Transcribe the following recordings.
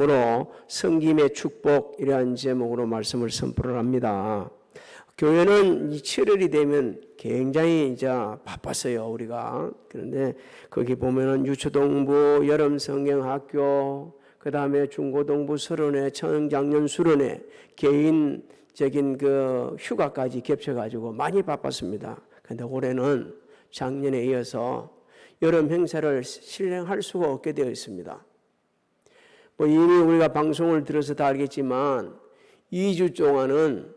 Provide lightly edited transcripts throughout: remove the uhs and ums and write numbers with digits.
으로 섬김의 축복 이러한 제목으로 말씀을 선포를 합니다. 교회는 이 7월이 되면 굉장히 이제 바빴어요, 우리가. 그런데 거기 보면은 유초동부, 여름성경학교, 그 다음에 중고동부 수련회, 청장년 수련회, 개인적인 그 휴가까지 겹쳐가지고 많이 바빴습니다. 그런데 올해는 작년에 이어서 여름 행사를 실행할 수가 없게 되어 있습니다. 뭐 이미 우리가 방송을 들어서 다 알겠지만 2주 동안은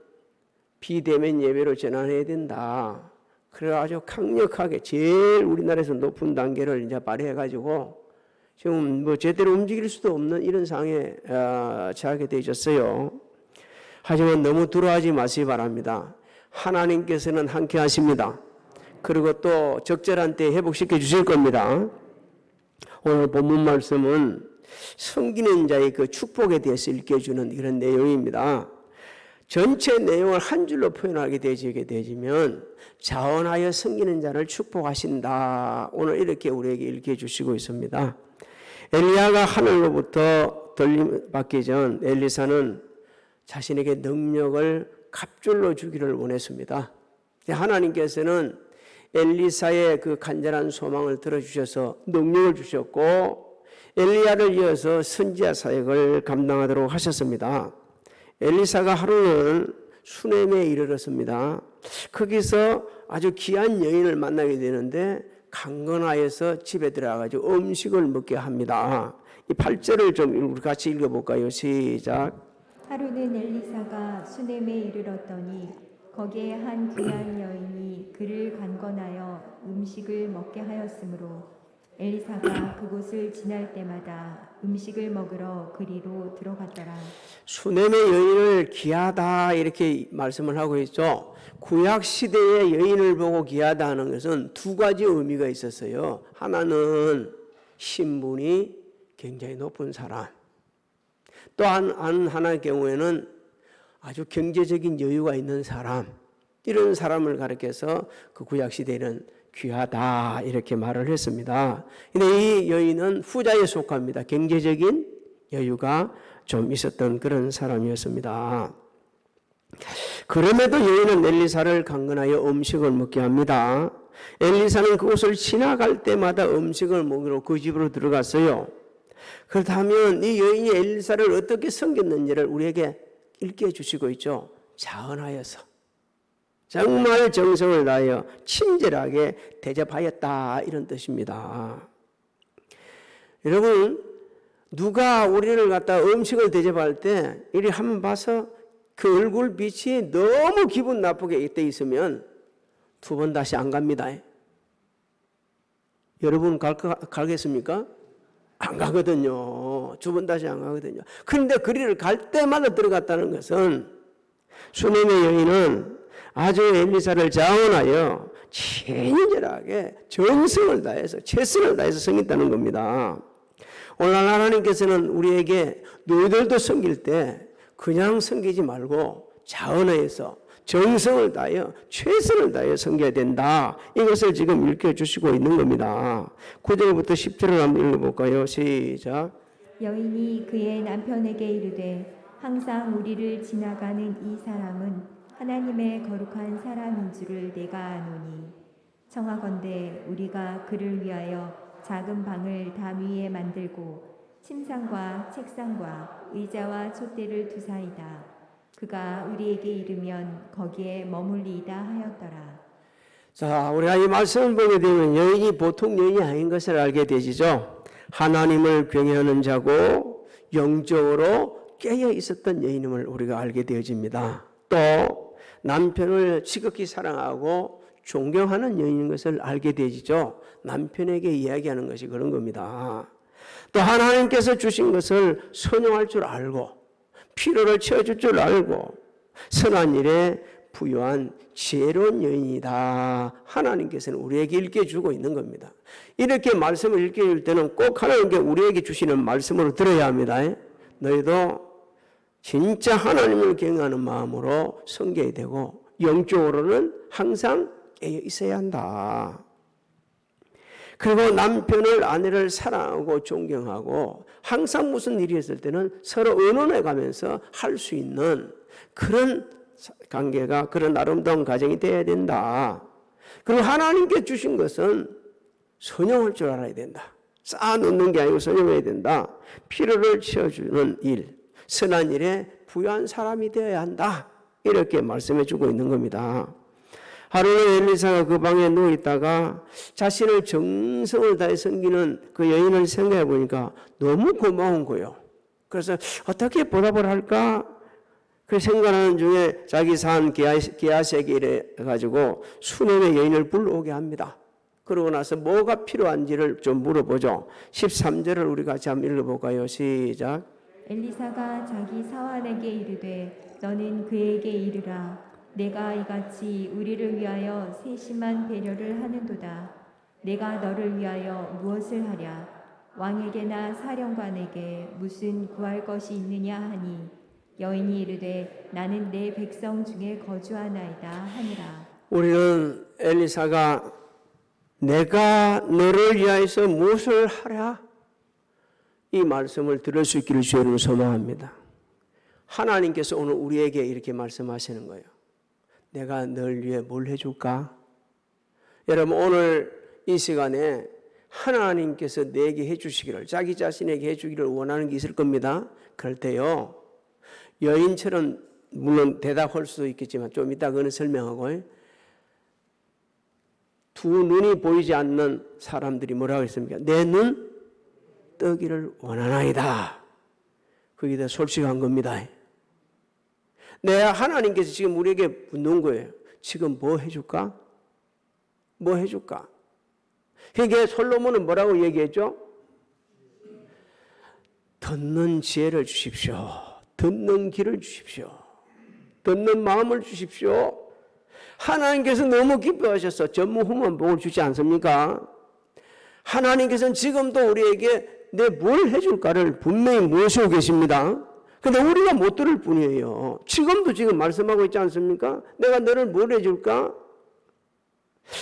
비대면 예배로 전환해야 된다. 그래 아주 강력하게 제일 우리나라에서 높은 단계를 이제 발휘해가지고 지금 뭐 제대로 움직일 수도 없는 이런 상황에 처하게 되셨어요. 하지만 너무 두려워하지 마시기 바랍니다. 하나님께서는 함께 하십니다. 그리고 또 적절한 때 회복시켜 주실 겁니다. 오늘 본문 말씀은 섬기는 자의 그 축복에 대해서 읽혀주는 이런 내용입니다. 전체 내용을 한 줄로 표현하게 되지면 자원하여 섬기는 자를 축복하신다. 오늘 이렇게 우리에게 읽혀주시고 있습니다. 엘리야가 하늘로부터 들림 받기 전 엘리사는 자신에게 능력을 갑절로 주기를 원했습니다. 하나님께서는 엘리사의 그 간절한 소망을 들어주셔서 능력을 주셨고 엘리야를 이어서 선지자 사역을 감당하도록 하셨습니다. 엘리사가 하루는 수넴에 이르렀습니다. 거기서 아주 귀한 여인을 만나게 되는데 강건하여서 집에 들어가가지고 음식을 먹게 합니다. 이 8절을 좀 우리 같이 읽어볼까요? 시작. 하루는 엘리사가 수넴에 이르렀더니 거기에 한 귀한 여인이 그를 강건하여 음식을 먹게 하였으므로 엘리사가 그곳을 지날 때마다 음식을 먹으러 그리로 들어갔더라. 수넴의 여인을 귀하다 이렇게 말씀을 하고 있죠. 구약 시대의 여인을 보고 귀하다 하는 것은 두 가지 의미가 있었어요. 하나는 신분이 굉장히 높은 사람, 또 하나의 경우에는 아주 경제적인 여유가 있는 사람, 이런 사람을 가리켜서 그 구약 시대에는 귀하다 이렇게 말을 했습니다. 근데 이 여인은 후자에 속합니다. 경제적인 여유가 좀 있었던 그런 사람이었습니다. 그럼에도 여인은 엘리사를 강건하여 음식을 먹게 합니다. 엘리사는 그곳을 지나갈 때마다 음식을 먹으러 그 집으로 들어갔어요. 그렇다면 이 여인이 엘리사를 어떻게 섬겼는지를 우리에게 읽게 해주시고 있죠. 자언하여서 정말 정성을 다하여 친절하게 대접하였다 이런 뜻입니다. 여러분 누가 우리를 갖다 음식을 대접할 때 이리 한번 봐서 그 얼굴 빛이 너무 기분 나쁘게 돼 있으면 두 번 다시 안 갑니다. 여러분 가겠습니까? 안 가거든요. 두 번 다시 안 가거든요. 그런데 거리를 갈 때마다 들어갔다는 것은 수넴의 여인은 아주 엘리사를 자원하여 친절하게 정성을 다해서 최선을 다해서 섬겼다는 겁니다. 오늘 하나님께서는 우리에게 너희들도 섬길 때 그냥 섬기지 말고 자원하여서 정성을 다하여 최선을 다하여 섬겨야 된다. 이것을 지금 읽혀주시고 있는 겁니다. 9절부터 10절을 한번 읽어볼까요? 시작. 여인이 그의 남편에게 이르되 항상 우리를 지나가는 이 사람은 하나님의 거룩한 사람인 줄을 내가 아노니 청하건대 우리가 그를 위하여 작은 방을 담 위에 만들고 침상과 책상과 의자와 촛대를 두사이다. 그가 우리에게 이르면 거기에 머물리이다 하였더라. 자, 우리가 이 말씀을 보게 되면 여인이 보통 여인이 아닌 것을 알게 되시죠. 하나님을 경외하는 자고 영적으로 깨어 있었던 여인임을 우리가 알게 되어집니다. 또 남편을 지극히 사랑하고 존경하는 여인인 것을 알게 되지죠. 남편에게 이야기하는 것이 그런 겁니다. 또 하나님께서 주신 것을 선용할 줄 알고 필요를 채워줄 줄 알고 선한 일에 부유한 지혜로운 여인이다. 하나님께서는 우리에게 일깨주고 있는 겁니다. 이렇게 말씀을 일깨줄 때는 꼭 하나님께 우리에게 주시는 말씀으로 들어야 합니다. 너희도 진짜 하나님을 경외하는 마음으로 섬겨야 되고 영적으로는 항상 깨어 있어야 한다. 그리고 남편을 아내를 사랑하고 존경하고 항상 무슨 일이 있을 때는 서로 의논해 가면서 할 수 있는 그런 관계가, 그런 아름다운 가정이 되어야 된다. 그리고 하나님께 주신 것은 선용할 줄 알아야 된다. 쌓아놓는 게 아니고 선용해야 된다. 필요를 채워주는 일, 선한 일에 부유한 사람이 되어야 한다. 이렇게 말씀해 주고 있는 겁니다. 하루는 엘리사가 그 방에 누워 있다가 자신을 정성을 다해 섬기는 그 여인을 생각해 보니까 너무 고마운 거예요. 그래서 어떻게 보답을 할까? 그 생각하는 중에 자기 산 게하세게 이래 가지고 수nem의 여인을 불러오게 합니다. 그러고 나서 뭐가 필요한지를 좀 물어보죠. 13절을 우리 같이 한번 읽어볼까요? 시작. 엘리사가 자기 사환에게 이르되 너는 그에게 이르라. 내가 이같이 우리를 위하여 세심한 배려를 하는도다. 내가 너를 위하여 무엇을 하랴? 왕에게나 사령관에게 무슨 구할 것이 있느냐 하니 여인이 이르되 나는 내 백성 중에 거주하나이다 하니라. 우리는 엘리사가 내가 너를 위하여서 무엇을 하랴? 이 말씀을 들을 수 있기를 주의로 소망합니다. 하나님께서 오늘 우리에게 이렇게 말씀하시는 거예요. 내가 널 위해 뭘 해줄까? 여러분 오늘 이 시간에 하나님께서 내게 해주시기를, 자기 자신에게 해주기를 원하는 게 있을 겁니다. 그럴 때요, 여인처럼 물론 대답할 수도 있겠지만 좀 이따 그거는 설명하고, 두 눈이 보이지 않는 사람들이 뭐라고 했습니까? 내 눈 뜨기를 원하나이다. 그게 더 솔직한 겁니다. 하나님께서 지금 우리에게 묻는 거예요. 지금 뭐 해줄까? 뭐 해줄까? 그러니까 솔로몬은 뭐라고 얘기했죠? 듣는 지혜를 주십시오. 듣는 길을 주십시오. 듣는 마음을 주십시오. 하나님께서 너무 기뻐하셔서 전무후무한 복을 주지 않습니까? 하나님께서는 지금도 우리에게 내 뭘 해줄까를 분명히 모시고 계십니다. 근데 우리가 못 들을 뿐이에요. 지금도 지금 말씀하고 있지 않습니까? 내가 너를 뭘 해줄까?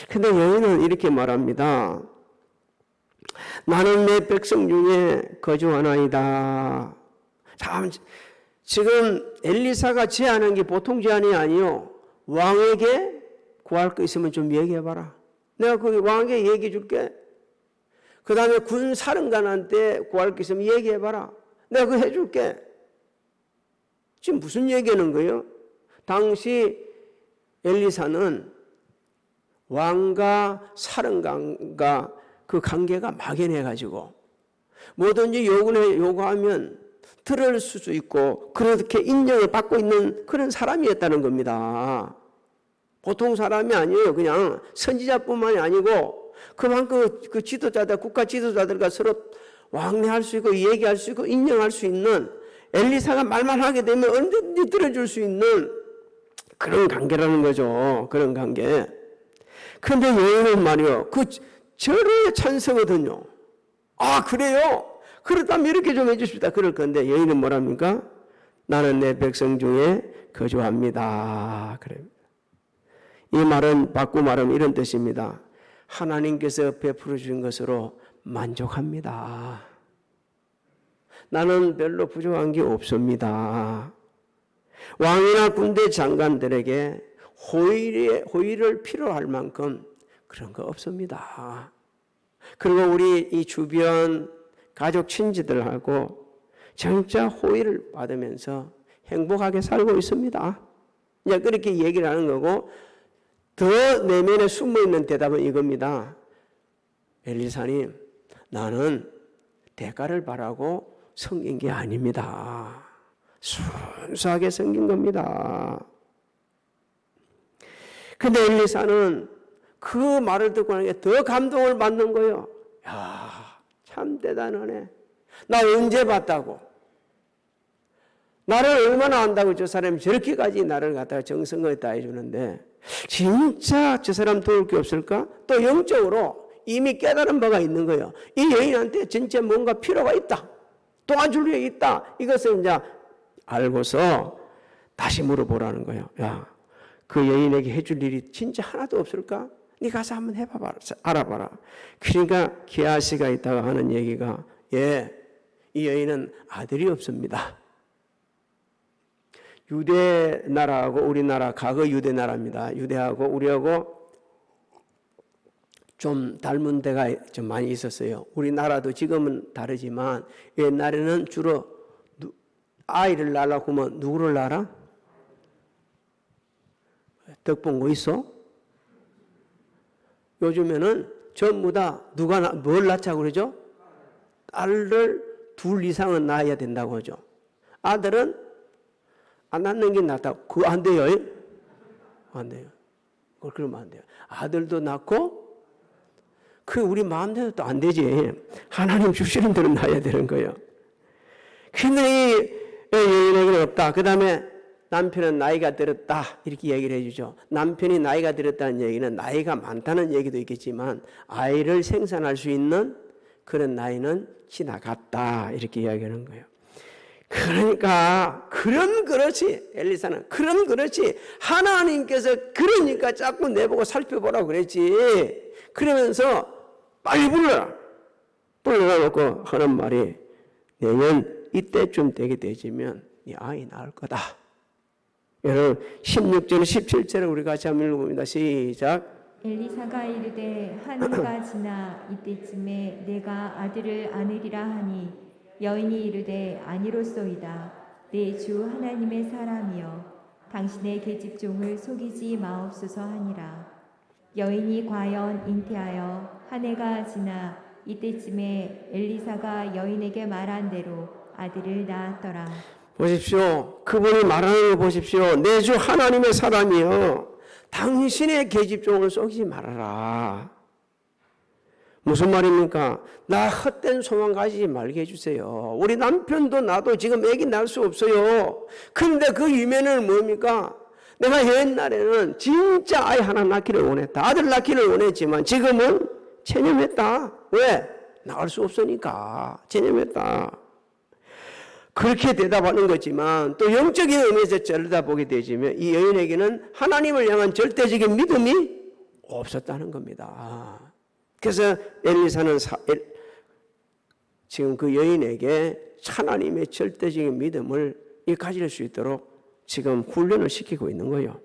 근데 여인은 이렇게 말합니다. 나는 내 백성 중에 거주하나이다. 참, 지금 엘리사가 제안한 게 보통 제안이 아니요. 왕에게 구할 거 있으면 좀 얘기해봐라. 내가 거기 왕에게 얘기해 줄게. 그 다음에 군 사령관한테 구할 게 있으면 얘기해봐라. 내가 그거 해줄게. 지금 무슨 얘기하는 거예요? 당시 엘리사는 왕과 사령관과 그 관계가 막연해가지고 뭐든지 요구하면 들을 수도 있고 그렇게 인정을 받고 있는 그런 사람이었다는 겁니다. 보통 사람이 아니에요. 그냥 선지자뿐만이 아니고 그만큼 그 지도자들, 국가 지도자들과 서로 왕래할 수 있고 얘기할 수 있고 인정할 수 있는, 엘리사가 말만 하게 되면 언제든지 들어줄 수 있는 그런 관계라는 거죠. 그런 관계. 그런데 여인은 말이요, 그 절호의 찬성거든요. 아, 그래요? 그렇다면 이렇게 좀 해주십시다. 그럴 건데 여인은 뭐랍니까? 나는 내 백성 중에 거주합니다. 그래요. 이 말은 바꾸 말하면 이런 뜻입니다. 하나님께서 베풀어 주신 것으로 만족합니다. 나는 별로 부족한 게 없습니다. 왕이나 군대 장관들에게 호의를 필요할 만큼 그런 거 없습니다. 그리고 우리 이 주변 가족 친지들하고 진짜 호의를 받으면서 행복하게 살고 있습니다. 이제 그렇게 얘기를 하는 거고, 더 내면에 숨어있는 대답은 이겁니다. 엘리사님, 나는 대가를 바라고 섬긴 게 아닙니다. 순수하게 섬긴 겁니다. 근데 엘리사는 그 말을 듣고 나니까 더 감동을 받는 거예요. 야, 참 대단하네. 나 언제 봤다고? 나를 얼마나 안다고 저 사람이 저렇게까지 나를 갖다가 정성을 다해 주는데 진짜 저 사람 도울 게 없을까? 또 영적으로 이미 깨달은 바가 있는 거예요. 이 여인한테 진짜 뭔가 필요가 있다. 도와줄 게 있다. 이것을 이제 알고서 다시 물어보라는 거예요. 야, 그 여인에게 해줄 일이 진짜 하나도 없을까? 네 가서 한번 해봐봐, 알아봐라. 그러니까 게하시가 있다가 하는 얘기가, 예, 이 여인은 아들이 없습니다. 유대 나라하고 우리나라, 과거 유대 나라입니다. 유대하고 우리하고 좀 닮은 데가 좀 많이 있었어요. 우리나라도 지금은 다르지만 옛날에는 주로 아이를 낳으려고 하면 누구를 낳아라? 덕본 거 있어? 요즘에는 전부 다 누가 뭘 낳자고 그러죠? 딸을 둘 이상은 낳아야 된다고 하죠. 아들은 안 낳는 게 낫다고. 그거 안 돼요. 안 돼요. 그러면 안 돼요. 아들도 낳고 그 우리 마음대로 또 안 되지. 하나님 주시는 대로 낳아야 되는 거예요. 근데 이 여인에게는 없다. 그 다음에 남편은 나이가 들었다. 이렇게 얘기를 해주죠. 남편이 나이가 들었다는 얘기는 나이가 많다는 얘기도 있겠지만 아이를 생산할 수 있는 그런 나이는 지나갔다. 이렇게 이야기하는 거예요. 그러니까 그럼 그렇지. 엘리사는 그럼 그렇지. 하나님께서 그러니까 자꾸 내보고 살펴보라고 그랬지. 그러면서 빨리 불러놓고 하는 말이 내년 이때쯤 되게 되지면 네 아이 낳을 거다. 여러분 16절 17절을 우리 같이 한번 읽어봅니다. 시작. 엘리사가 이르되 한 해가 지나 이때쯤에 내가 아들을 안으리라 하니 여인이 이르되 아니로소이다. 내 주 하나님의 사람이여 당신의 계집종을 속이지 마옵소서 하니라. 여인이 과연 잉태하여 한 해가 지나 이때쯤에 엘리사가 여인에게 말한 대로 아들을 낳았더라. 보십시오. 그분이 말하는 거 보십시오. 내 주 하나님의 사람이여 당신의 계집종을 속이지 말아라. 무슨 말입니까? 나 헛된 소망 가지지 말게 해주세요. 우리 남편도 나도 지금 애기 낳을 수 없어요. 근데 그 이면은 뭡니까? 내가 옛날에는 진짜 아이 하나 낳기를 원했다. 아들 낳기를 원했지만 지금은 체념했다. 왜? 낳을 수 없으니까 체념했다. 그렇게 대답하는 거지만 또 영적인 의미에서 들여다보게 되지만 이 여인에게는 하나님을 향한 절대적인 믿음이 없었다는 겁니다. 그래서 엘리사는 지금 그 여인에게 하나님의 절대적인 믿음을 가질 수 있도록 지금 훈련을 시키고 있는 거예요.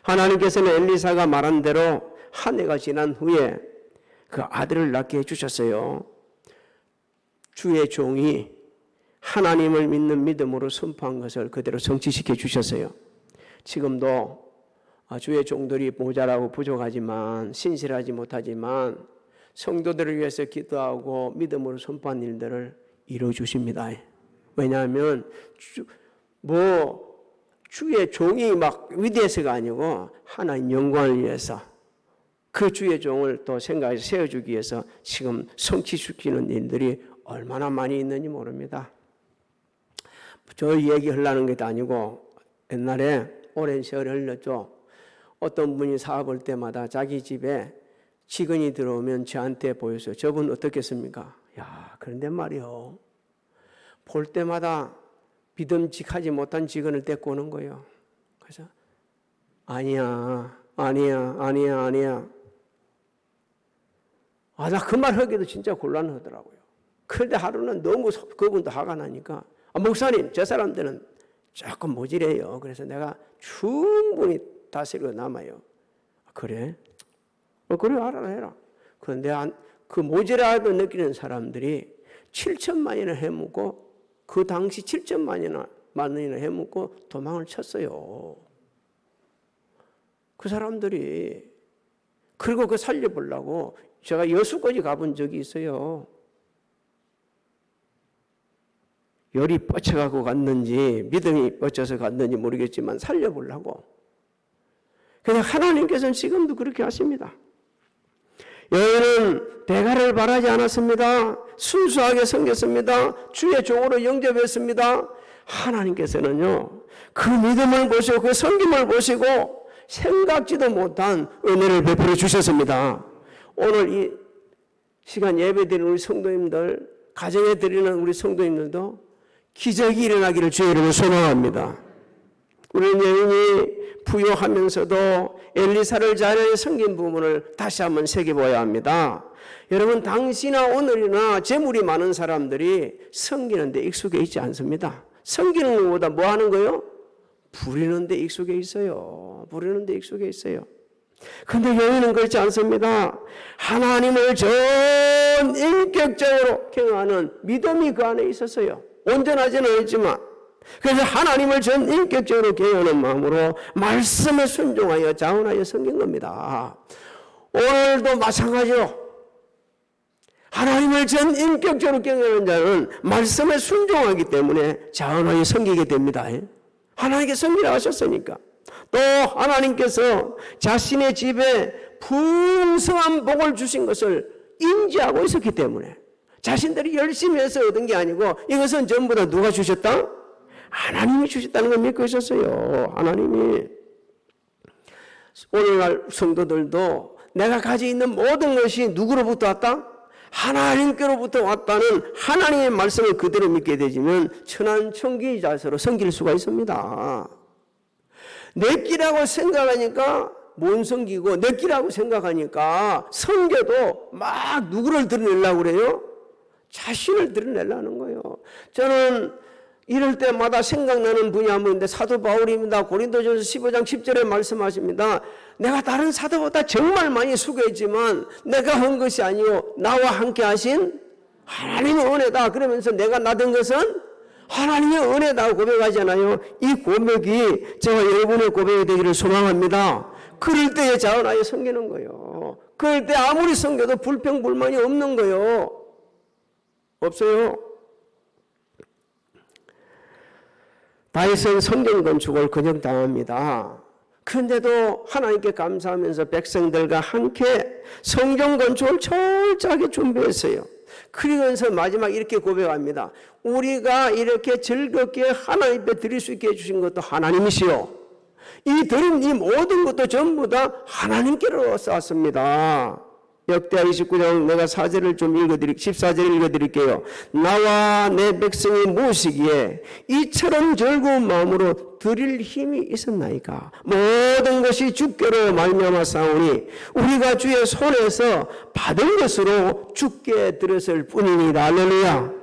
하나님께서는 엘리사가 말한 대로 한 해가 지난 후에 그 아들을 낳게 해주셨어요. 주의 종이 하나님을 믿는 믿음으로 선포한 것을 그대로 성취시켜 주셨어요. 지금도 주의 종들이 모자라고 부족하지만 신실하지 못하지만 성도들을 위해서 기도하고 믿음으로 선포한 일들을 이루어 주십니다. 왜냐하면 주의 종이 막 위대해서가 아니고 하나님 영광을 위해서 그 주의 종을 또 생각해서 세워주기 위해서 지금 성취시키는 일들이 얼마나 많이 있는지 모릅니다. 저 얘기하려는 것도 아니고 옛날에 오랜 세월이 흘렀죠. 어떤 분이 사업할 때마다 자기 집에 직원이 들어오면 저한테 보여서 저분 어떻겠습니까? 야, 그런데 말이요. 볼 때마다 믿음직하지 못한 직원을 데리고 오는 거예요. 그래서 아니야. 나 그 말 하기도 진짜 곤란하더라고요. 그런데 하루는 너무 그분도 화가 나니까 목사님 저 사람들은 조금 모질해요. 그래서 내가 충분히 다스리고 남아요. 그래? 그래 알아라 해라. 그런데 그 모질하다고 느끼는 사람들이 7천만이나 해먹고 그 당시 7천만 원이나 해먹고 도망을 쳤어요. 그 사람들이 그리고 그 살려보려고 제가 여수까지 가본 적이 있어요. 열이 뻗쳐가고 갔는지 믿음이 뻗쳐서 갔는지 모르겠지만 살려보려고. 그냥 하나님께서는 지금도 그렇게 하십니다. 여인은 대가를 바라지 않았습니다. 순수하게 섬겼습니다. 주의 종으로 영접했습니다. 하나님께서는요, 그 믿음을 보시고 그 섬김을 보시고 생각지도 못한 은혜를 베풀어 주셨습니다. 오늘 이 시간 예배 드리는 우리 성도님들, 가정에 드리는 우리 성도님들도 기적이 일어나기를 주의 이름으로 소망합니다. 우리 여인이 부요하면서도 엘리사를 잘 섬긴 부분을 다시 한번 새겨봐야 합니다. 여러분, 당시나 오늘이나 재물이 많은 사람들이 섬기는 데 익숙해 있지 않습니다. 섬기는 것보다 뭐 하는 거요? 부리는 데 익숙해 있어요. 부리는 데 익숙해 있어요. 근데 여인은 그렇지 않습니다. 하나님을 전 인격적으로 경외하는 믿음이 그 안에 있었어요. 온전하지는 않았지만. 그래서 하나님을 전 인격적으로 경외하는 마음으로 말씀에 순종하여 자원하여 섬긴 겁니다. 오늘도 마찬가지로 하나님을 전 인격적으로 경외하는 자는 말씀에 순종하기 때문에 자원하여 섬기게 됩니다. 하나님께 섬기라 하셨으니까. 또 하나님께서 자신의 집에 풍성한 복을 주신 것을 인지하고 있었기 때문에 자신들이 열심히 해서 얻은 게 아니고 이것은 전부 다 누가 주셨다? 하나님이 주셨다는 걸 믿고 있었어요. 하나님이. 오늘날 성도들도 내가 가지고 있는 모든 것이 누구로부터 왔다? 하나님께로부터 왔다는 하나님의 말씀을 그대로 믿게 되지면 천한천기자서로 섬길 수가 있습니다. 내 끼라고 생각하니까 못 섬기고 내 끼라고 생각하니까 섬겨도 막 누구를 드러내려고 그래요? 자신을 드러내려는 거예요. 저는 이럴 때마다 생각나는 분이 한 분인데 사도 바울입니다. 고린도전서 15장 10절에 말씀하십니다. 내가 다른 사도보다 정말 많이 수고했지만 내가 한 것이 아니요 나와 함께 하신 하나님의 은혜다. 그러면서 내가 나된 것은 하나님의 은혜다 고백하잖아요. 이 고백이 제가 여러분의 고백이 되기를 소망합니다. 그럴 때에 자원하여 섬기는 거예요. 그럴 때 아무리 섬겨도 불평불만이 없는 거예요. 없어요. 다윗은 성전 건축을 근영당합니다. 그런데도 하나님께 감사하면서 백성들과 함께 성전 건축을 철저하게 준비했어요. 그러면서 마지막 이렇게 고백합니다. 우리가 이렇게 즐겁게 하나님 앞에 드릴 수 있게 해주신 것도 하나님이시요. 이 드린 이 모든 것도 전부 다 하나님께로 쌓았습니다. 역대하 29장 내가 4절을 좀 14절을 읽어드릴게요. 나와 내 백성이 무엇이기에 이처럼 즐거운 마음으로 드릴 힘이 있었나이까. 모든 것이 주께로 말미암아 싸우니 우리가 주의 손에서 받은 것으로 주께 드렸을 뿐이니라. 할렐루야.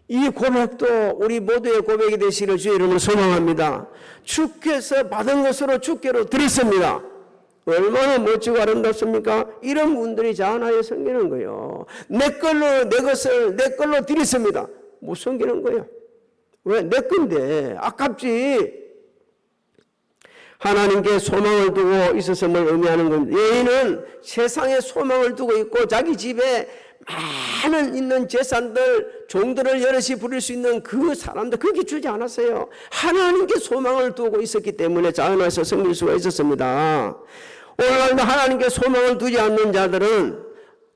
이 고백도 우리 모두의 고백이 되시기를 주의 이름으로 소망합니다. 주께서 받은 것으로 주께로 드렸습니다. 얼마나 멋지고 아름답습니까? 이런 분들이 자원하여 섬기는 거예요. 내 걸로 내 것을 내 걸로 드렸습니다. 못 섬기는 거예요. 왜? 내 건데 아깝지. 하나님께 소망을 두고 있었음을 의미하는 겁니다. 여인은 세상에 소망을 두고 있고 자기 집에 많은 있는 재산들, 종들을 여럿이 부릴 수 있는 그 사람들 그렇게 주지 않았어요. 하나님께 소망을 두고 있었기 때문에 자원해서 섬길 수가 있었습니다. 오늘날도 하나님께 소망을 두지 않는 자들은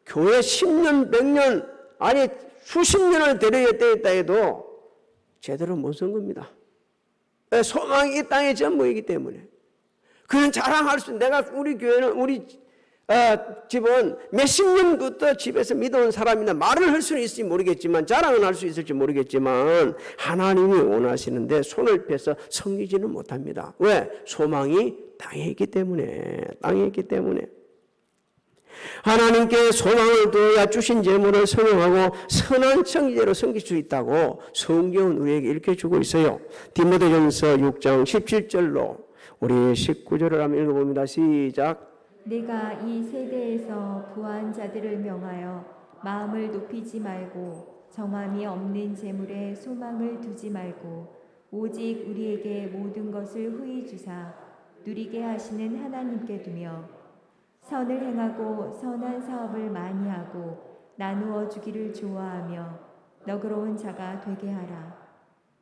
교회 10년, 100년, 아니 수십 년을 데려야 해도 제대로 못 선 겁니다. 소망이 이 땅의 전부이기 때문에. 그런 자랑할 수, 내가 우리 교회는 우리 집은 몇십 년부터 집에서 믿어온 사람이나 말을 할 수는 있을지 모르겠지만 자랑은 할 수 있을지 모르겠지만 하나님이 원하시는데 손을 펴서 섬기지는 못합니다. 왜? 소망이 땅에 있기 때문에. 땅에 있기 때문에. 하나님께 소망을 두어야 주신 재물을 성용하고 선한 청지제로 섬길 수 있다고 성경은 우리에게 이렇게 주고 있어요. 디모데전서 6장 17절로 우리 19절을 한번 읽어봅니다. 시작. 내가 이 세대에서 부한 자들을 명하여 마음을 높이지 말고 정함이 없는 재물에 소망을 두지 말고 오직 우리에게 모든 것을 후히 주사 누리게 하시는 하나님께 두며 선을 행하고 선한 사업을 많이 하고 나누어 주기를 좋아하며 너그러운 자가 되게 하라.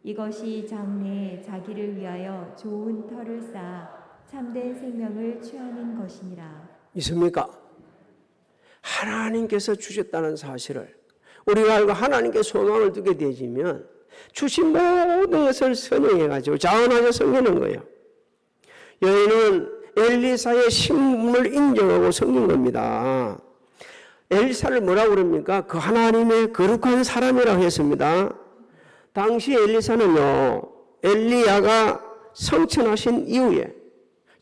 이것이 장래에 자기를 위하여 좋은 터를 쌓아 참된 생명을 취하는 것이니라. 있습니까? 하나님께서 주셨다는 사실을 우리가 알고 하나님께 소망을 두게 되지면 주신 모든 것을 선행해가지고 자원하여 섬기는 거예요. 여인은 엘리사의 신분을 인정하고 섬긴 겁니다. 엘리사를 뭐라고 그럽니까? 그 하나님의 거룩한 사람이라고 했습니다. 당시 엘리사는요, 엘리야가 성천하신 이후에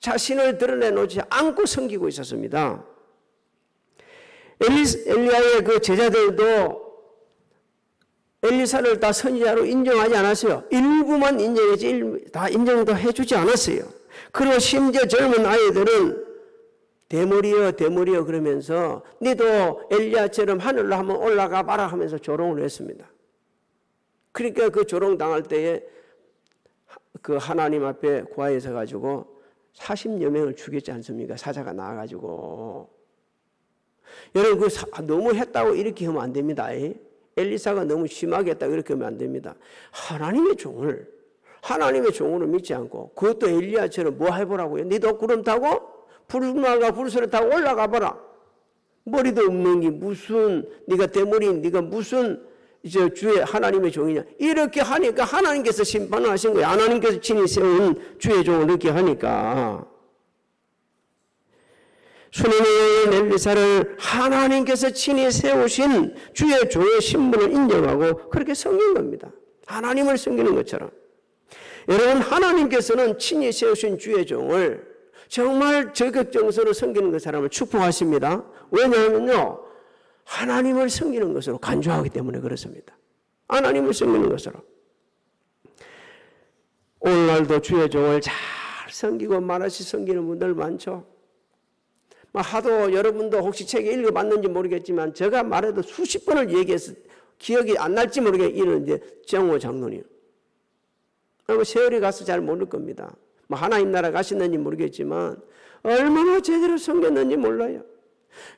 자신을 드러내놓지 않고 섬기고 있었습니다. 엘리야의 그 제자들도 엘리사를 다 선지자로 인정하지 않았어요. 일부만 인정했지 다 인정도 해주지 않았어요. 그리고 심지어 젊은 아이들은 대머리여 그러면서 니도 엘리야처럼 하늘로 한번 올라가 봐라 하면서 조롱을 했습니다. 그러니까 그 조롱 당할 때에 그 하나님 앞에 구하에 서 가지고 40여 명을 죽였지 않습니까? 사자가 나와가지고. 여러분 너무 했다고 이렇게 하면 안 됩니다. 엘리사가 너무 심하게 했다고 이렇게 하면 안 됩니다. 하나님의 종으로 믿지 않고 그것도 엘리야처럼 뭐 해보라고요? 니도 구름 타고 불말과 불소를 타고 올라가 봐라. 머리도 없는 게 무슨 네가 대머리인 네가 무슨 이제 주의 하나님의 종이냐. 이렇게 하니까 하나님께서 심판을 하신 거예요. 하나님께서 친히 세운 주의 종을 이렇게 하니까. 수능의 여인 엘리사를 하나님께서 친히 세우신 주의 종의 신분을 인정하고 그렇게 섬긴 겁니다. 하나님을 섬기는 것처럼. 여러분 하나님께서는 친히 세우신 주의 종을 정말 적극정서로 섬기는 그 사람을 축복하십니다. 왜냐하면요 하나님을 섬기는 것으로 간주하기 때문에 그렇습니다. 하나님을 섬기는 것으로. 오늘날도 주의 종을 잘 섬기고 말없이 섬기는 분들 많죠. 하도 여러분도 혹시 책에 읽어봤는지 모르겠지만 제가 말해도 수십 번을 얘기해서 기억이 안 날지 모르겠는 이제 정호 장로님. 세월이 가서 잘 모를 겁니다. 하나님 나라 가셨는지 모르겠지만 얼마나 제대로 섬겼는지 몰라요.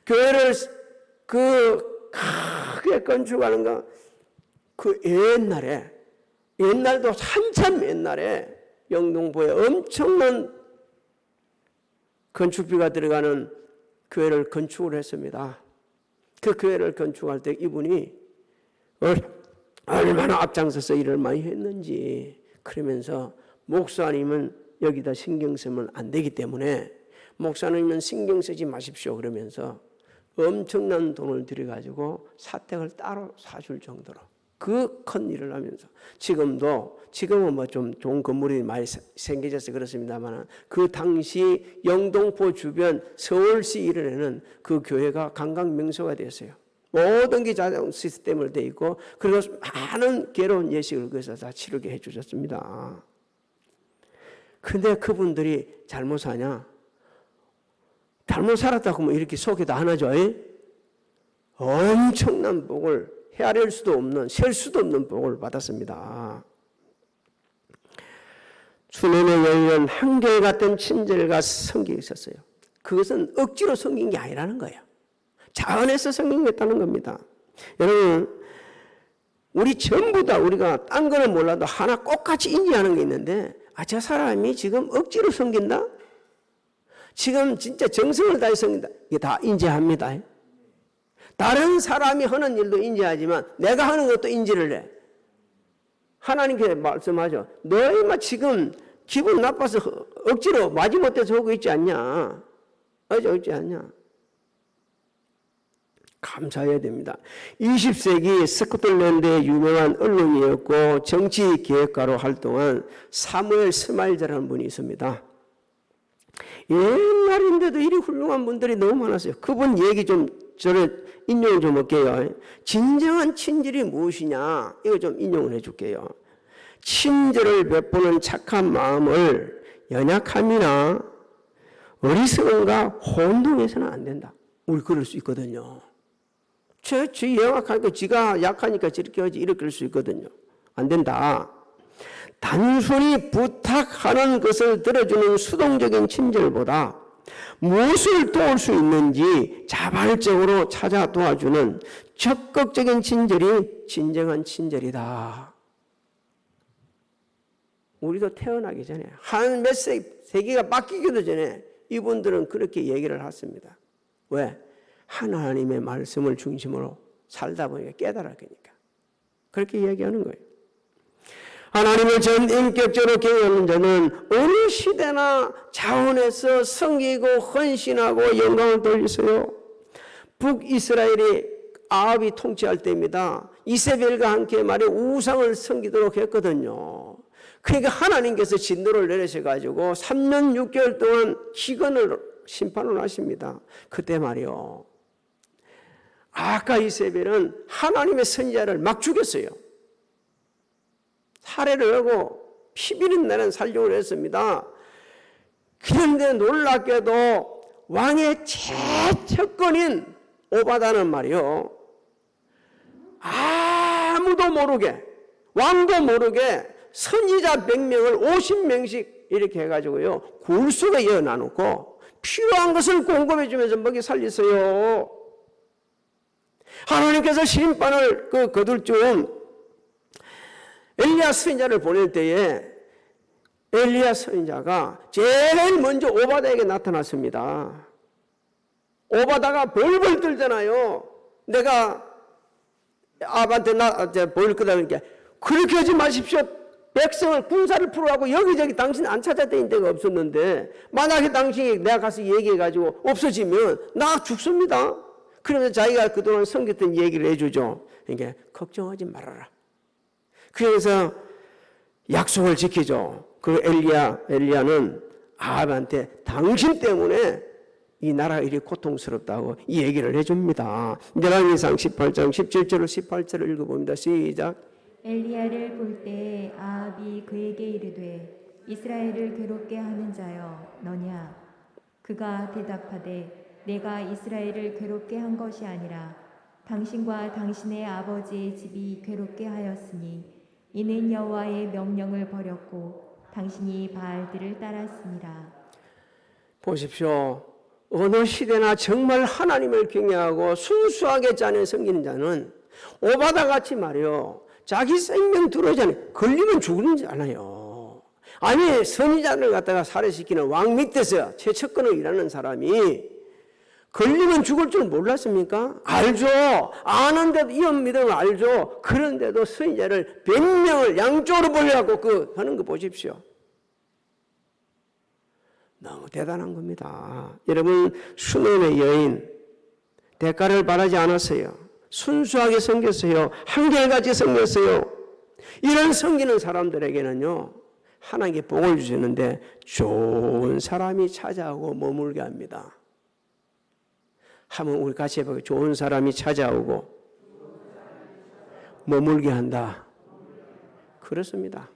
교회를 크게 건축하는가 그 옛날도 한참 옛날에 영등포에 엄청난 건축비가 들어가는 교회를 건축을 했습니다. 그 교회를 건축할 때 이분이 얼마나 앞장서서 일을 많이 했는지. 그러면서 목사님은 여기다 신경 쓰면 안 되기 때문에 목사님은 신경 쓰지 마십시오 그러면서 엄청난 돈을 들여가지고 사택을 따로 사줄 정도로 그 큰 일을 하면서 지금은 뭐 좀 좋은 건물이 많이 생겨져서 그렇습니다만 그 당시 영등포 주변 서울시 이런에는 그 교회가 관광 명소가 됐어요. 모든 게 자동 시스템으로 돼 있고 그리고 많은 괴로운 예식을 거기서 다 치르게 해주셨습니다. 근데 그분들이 잘못 사냐? 잘못 살았다고 하면 이렇게 소개도 안 하죠. 엄청난 복을 헤아릴 수도 없는 셀 수도 없는 복을 받았습니다. 수년에 열린 한결같은 친절과 성격이 있었어요. 그것은 억지로 섬긴 게 아니라는 거예요. 자원해서 섬긴 게 있다는 겁니다. 여러분 우리 전부 다 우리가 딴 거는 몰라도 하나 똑같이 인지하는 게 있는데 저 사람이 지금 억지로 섬긴다? 지금 진짜 정성을 다해 섬긴다? 이게 다 인지합니다. 다른 사람이 하는 일도 인지하지만 내가 하는 것도 인지를 해. 하나님께 말씀하죠. 너희만 지금 기분 나빠서 억지로 마지못해서 하고 있지 않냐? 어찌 않냐? 감사해야 됩니다. 20세기 스코틀랜드의 유명한 언론이었고 정치 기획가로 활동한 사무엘 스마일즈라는 분이 있습니다. 옛날인데도 이리 훌륭한 분들이 너무 많았어요. 그분 얘기 좀 저를 인용을 좀 할게요. 진정한 친절이 무엇이냐? 이거 좀 인용을 해줄게요. 친절을 베푸는 착한 마음을 연약함이나 어리석음과 혼동해서는 안 된다. 우리 그럴 수 있거든요. 지 영악하니까 지가 약하니까 저렇게 하지 이렇게 할 수 있거든요. 안 된다. 단순히 부탁하는 것을 들어주는 수동적인 친절보다 무엇을 도울 수 있는지 자발적으로 찾아 도와주는 적극적인 친절이 진정한 친절이다. 우리도 태어나기 전에 한 몇 세기가 바뀌기도 전에 이분들은 그렇게 얘기를 했습니다. 왜? 하나님의 말씀을 중심으로 살다 보니까 깨달았으니까 그렇게 얘기하는 거예요. 하나님을 전 인격적으로 경외하는 자는 어느 시대나 자원해서 섬기고 헌신하고 영광을 돌리세요. 북이스라엘이 아합이 통치할 때입니다. 이세벨과 함께 말이 우상을 섬기도록 했거든요. 그러니까 하나님께서 진노를 내리셔가지고 3년 6개월 동안 기근을 심판을 하십니다. 그때 말이요, 아까 이세벨은 하나님의 선지자를 막 죽였어요. 살해를 하고 피비린 날은 살려고 했습니다. 그런데 놀랍게도 왕의 최측근인 오바다는 말이요, 아무도 모르게, 왕도 모르게 선지자 100명을 50명씩 이렇게 해가지고요, 굴속에 이어 나누고 필요한 것을 공급해 주면서 먹이 살리세요. 하나님께서 심판을 거둘 중 엘리야 선지자를 보낼 때에 엘리야 선지자가 제일 먼저 오바다에게 나타났습니다. 오바다가 벌벌 떨잖아요. 내가 아합한테 보일 거다. 그러니까 그렇게 하지 마십시오. 백성을 군사를 풀어가고 여기저기 당신 안 찾아다닌 데가 없었는데 만약에 당신이 내가 가서 얘기해가지고 없어지면 나 죽습니다. 그러면서 자기가 그동안 섬겼던 얘기를 해주죠. 그러니까 걱정하지 말아라. 그래서 약속을 지키죠. 그 엘리야는 아합한테 당신 때문에 이 나라가 이리 고통스럽다고 이 얘기를 해줍니다. 열왕기상 18장 17절로 18절을 읽어봅니다. 시작. 엘리야를 볼 때 아합이 그에게 이르되 이스라엘을 괴롭게 하는 자여 너냐. 그가 대답하되 내가 이스라엘을 괴롭게 한 것이 아니라 당신과 당신의 아버지의 집이 괴롭게 하였으니 이는 여호와의 명령을 버렸고 당신이 바알들을 따랐습니다. 보십시오. 어느 시대나 정말 하나님을 경외하고 순수하게 자녀 섬기는 자는 오바다 같이 말이요, 자기 생명 들어오잖아요. 걸리면 죽는지 않아요. 아니, 선지자를 갖다가 살해시키는 왕 밑에서 최측근을 일하는 사람이 걸리면 죽을 줄 몰랐습니까? 알죠. 아는데도 이런 믿음을 알죠. 그런데도 선지자를 100명을 양쪽으로 벌려갖고 하는 거 보십시오. 너무 대단한 겁니다. 여러분, 수놈의 여인 대가를 바라지 않았어요. 순수하게 섬겼어요. 한결같이 섬겼어요. 이런 섬기는 사람들에게는요, 하나님께 복을 주시는데 좋은 사람이 찾아오고 머물게 합니다. 한번 우리 같이 해볼게요. 좋은 사람이 찾아오고 머물게 한다. 그렇습니다.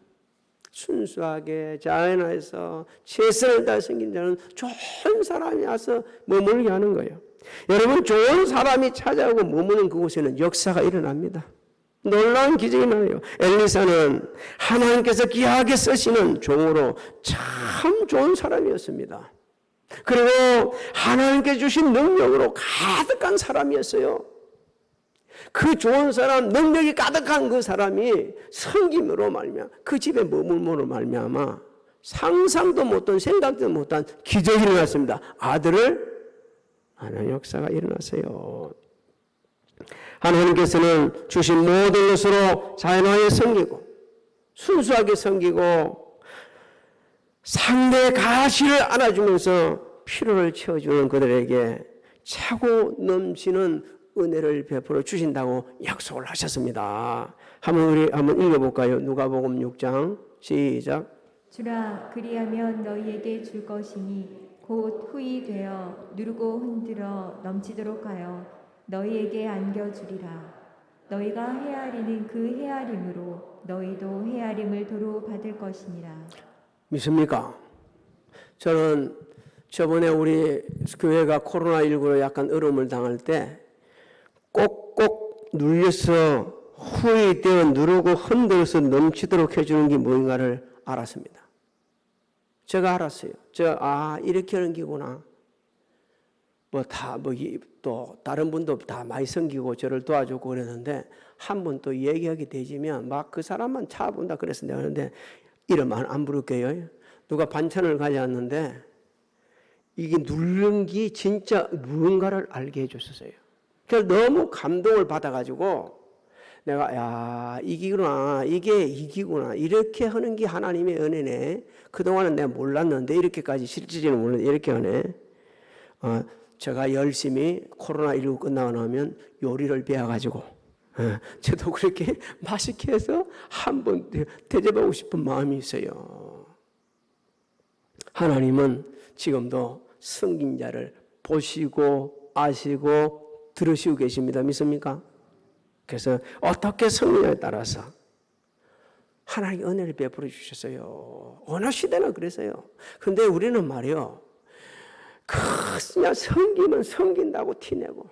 순수하게 자연에서 최선을 다해 섬긴 자는 좋은 사람이 와서 머물게 하는 거예요. 여러분, 좋은 사람이 찾아오고 머무는 그곳에는 역사가 일어납니다. 놀라운 기적이 나요. 엘리사는 하나님께서 귀하게 쓰시는 종으로 참 좋은 사람이었습니다. 그리고 하나님께 주신 능력으로 가득한 사람이었어요. 그 좋은 사람, 능력이 가득한 그 사람이 섬김으로 말미암아 그 집에 머물므로 말미암아 상상도 못한, 생각도 못한 기적이 일어났습니다. 아들을 하나님의 역사가 일어났어요. 하나님께서는 주신 모든 것으로 자연하게 섬기고 순수하게 섬기고 상대의 가시를 안아주면서 필요를 채워주는 그들에게 차고 넘치는 은혜를 베풀어 주신다고 약속을 하셨습니다. 우리 한번 읽어볼까요? 누가복음 6장 시작. 주라 그리하면 너희에게 줄 것이니 곧 후이 되어 누르고 흔들어 넘치도록 하여 너희에게 안겨주리라. 너희가 헤아리는 그 헤아림으로 너희도 헤아림을 도로 받을 것이니라. 믿습니까? 저는 저번에 우리 교회가 코로나19로 약간 어려움을 당할 때 꼭꼭 눌려서 후이 되어 누르고 흔들어서 넘치도록 해주는 게 뭔가를 알았습니다. 제가 알았어요. 이렇게 하는 기구나. 또 다른 분도 다 많이 섬기고 저를 도와주고 그랬는데 한 분 또 얘기하게 되지면 막 그 사람만 차본다 그랬어요. 그런데 이름 안 부를게요. 누가 반찬을 가져왔는데 이게 누른 게 진짜 무언가를 알게 해줬었어요. 그래서 너무 감동을 받아가지고 내가 이기구나, 이게 이기구나, 이렇게 하는 게 하나님의 은혜네. 그동안은 내가 몰랐는데 이렇게까지 실질적으로 몰랐는데 이렇게 하네. 제가 열심히 코로나19 끝나고 나면 요리를 배워가지고 저도 그렇게 맛있게 해서 한번 대접하고 싶은 마음이 있어요. 하나님은 지금도 섬긴 자를 보시고 아시고 들으시고 계십니다. 믿습니까? 그래서 어떻게 섬기냐에 따라서 하나님의 은혜를 베풀어 주셨어요. 어느 시대나 그랬어요. 그런데 우리는 말이요, 그냥 섬기면 섬긴다고 티내고,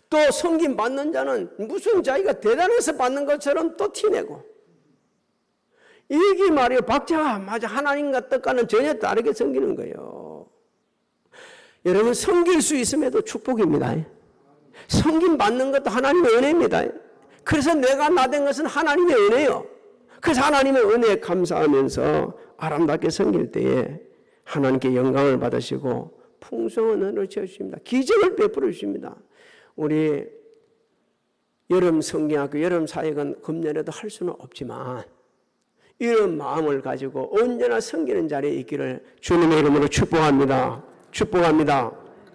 또 섬김 받는 자는 무슨 자기가 대단해서 받는 것처럼 또 티내고, 이게 말이요, 박자가 맞아 하나님과 뜻과는 전혀 다르게 섬기는 거예요. 여러분, 섬길 수 있음에도 축복입니다. 섬김 받는 것도 하나님의 은혜입니다. 그래서 내가 나된 것은 하나님의 은혜요. 그래서 하나님의 은혜에 감사하면서 아름답게 섬길 때에 하나님께 영광을 받으시고 풍성한 은혜를 채워주십니다. 기적을 베풀어 주십니다. 우리 여름 성경학교 여름 사역은 금년에도 할 수는 없지만 이런 마음을 가지고 언제나 섬기는 자리에 있기를 주님의 이름으로 축복합니다. 축복합니다.